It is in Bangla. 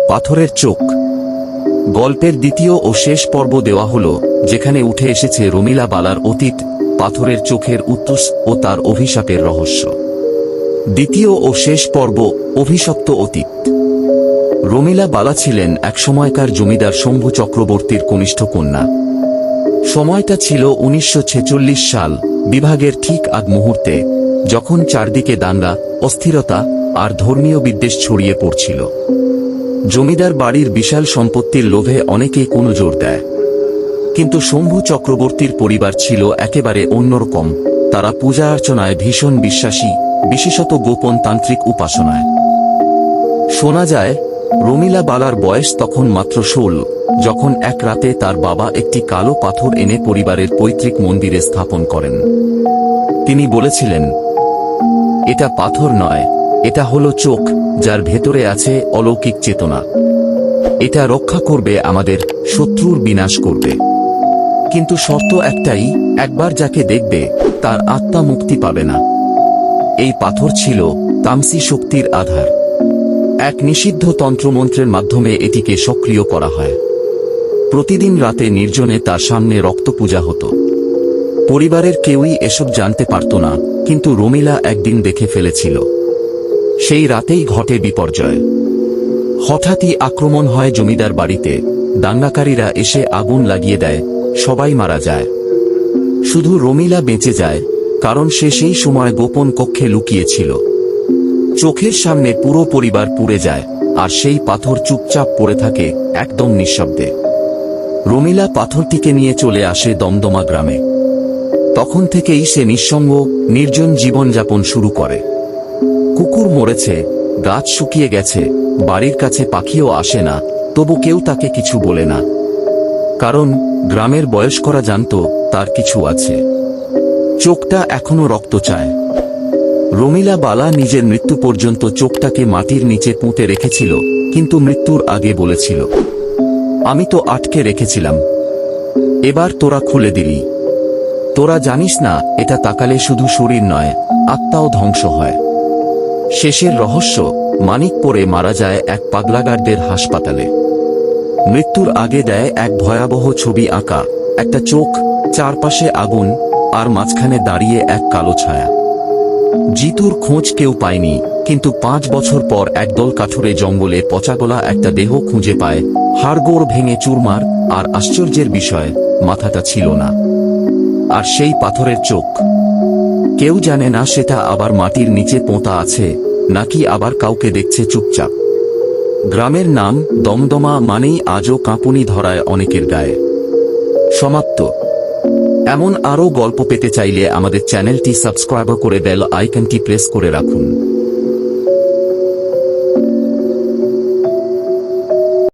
পাথরের চোখ। গল্পের দ্বিতীয় ও শেষ পর্ব দেওয়া হল, যেখানে উঠে এসেছে রমিলা বালার অতীত, পাথরের চোখের উত্তর ও তার অভিশাপের রহস্য। দ্বিতীয় ও শেষ পর্ব, অভিশপ্ত অতীত। রমিলা বালা ছিলেন এক সময়কার জমিদার শম্ভু চক্রবর্তীর কনিষ্ঠ কন্যা। সময়টা ছিল 1946 সাল, বিভাগের ঠিক আগ মুহূর্তে, যখন চারদিকে দাঙ্গা, অস্থিরতা আর ধর্মীয় বিদ্বেষ ছড়িয়ে পড়ছিল। জমিদার বাড়ির বিশাল সম্পত্তির লোভে অনেকেই কোনো জোর দেয়, কিন্তু শম্ভু চক্রবর্তীর পরিবার ছিল একেবারে অন্যরকম। তারা পূজা অর্চনায় ভীষণ বিশ্বাসী, বিশেষত গোপন তান্ত্রিক উপাসনায়। শোনা যায়, রমিলা বালার বয়স তখন মাত্র 16, যখন এক রাতে তার বাবা একটি কালো পাথর এনে পরিবারের পৈতৃক মন্দিরে স্থাপন করেন। তিনি বলেছিলেন, এটা পাথর নয়, এটা হলো চোখ, যার ভেতরে আছে অলৌকিক চেতনা। এটা রক্ষা করবে আমাদের, শত্রুর বিনাশ করবে। কিন্তু শর্ত একটাই, একবার যাকে দেখবে তার আত্মা মুক্তি পাবে না। এই পাথর ছিল তামসী শক্তির আধার। এক নিষিদ্ধ তন্ত্রমন্ত্রের মাধ্যমে এটিকে সক্রিয় করা হয়। প্রতিদিন রাতে নির্জনে তার সামনে রক্ত পূজা হতো। পরিবারের কেউই এসব জানতে পারত না, কিন্তু রমিলা একদিন দেখে ফেলেছিল। সেই রাতেই ঘটে বিপর্যয়। হঠাৎই আক্রমণ হয় জমিদার বাড়িতে। দাঙ্গাকারীরা এসে আগুন লাগিয়ে দেয়, সবাই মারা যায়। শুধু রমিলা বেঁচে যায়, কারণ সে সেই সময় গোপন কক্ষে লুকিয়েছিল। চোখের সামনে পুরো পরিবার পুড়ে যায়, আর সেই পাথর চুপচাপ পড়ে থাকে, একদম নিঃশব্দে। রমিলা পাথরটিকে নিয়ে চলে আসে দমদমা গ্রামে। তখন থেকেই সে নিঃসঙ্গ, নির্জন জীবনযাপন শুরু করে। কুকুর মরেছে, গাছ শুকিয়ে গেছে, বাড়ির কাছে পাখিও আসে না, তবু কেউ তাকে কিছু বলে না। কারণ গ্রামের বয়স্করা জানত তার কিছু আছে। চোখটা এখনো রক্ত চায়। রমিলা বালা নিজের মৃত্যু পর্যন্ত চোখটাকে মাটির নিচে পুঁতে রেখেছিল, কিন্তু মৃত্যুর আগে বলেছিল, আমি তো আটকে রেখেছিলাম, এবার তোরা খুলে দিলি। তোরা জানিস না, এটা তাকালে শুধু শরীর নয়, আত্মাও ধ্বংস হয়। শেষের রহস্য, মানিকপুরে মারা যায় এক পাগলাগারদের হাসপাতালে। মৃত্যুর আগে দেয় এক ভয়াবহ ছবি আঁকা, একটা চোখ, চারপাশে আগুন, আর মাঝখানে দাঁড়িয়ে এক কালো ছায়া। জিতুর খোঁজ কেউ পায়নি, কিন্তু 5 বছর পর একদল কাঠুরে জঙ্গলে পচাগলা একটা দেহ খুঁজে পায়, হাড়গোড় ভেঙে চুরমার। আর আশ্চর্যের বিষয়, মাথাটা ছিল না। আর সেই পাথরের চোখ, কেউ জানে না সেটা আবার মাটির নিচে পোঁতা আছে, নাকি আবার কাউকে দেখছে চুপচাপ। গ্রামের নাম দমদমা মানেই আজও কাঁপুনি ধরায় অনেকের গায়ে। সমাপ্ত। এমন আরও গল্প পেতে চাইলে আমাদের চ্যানেলটি সাবস্ক্রাইব করে বেল আইকনটি প্রেস করে রাখুন।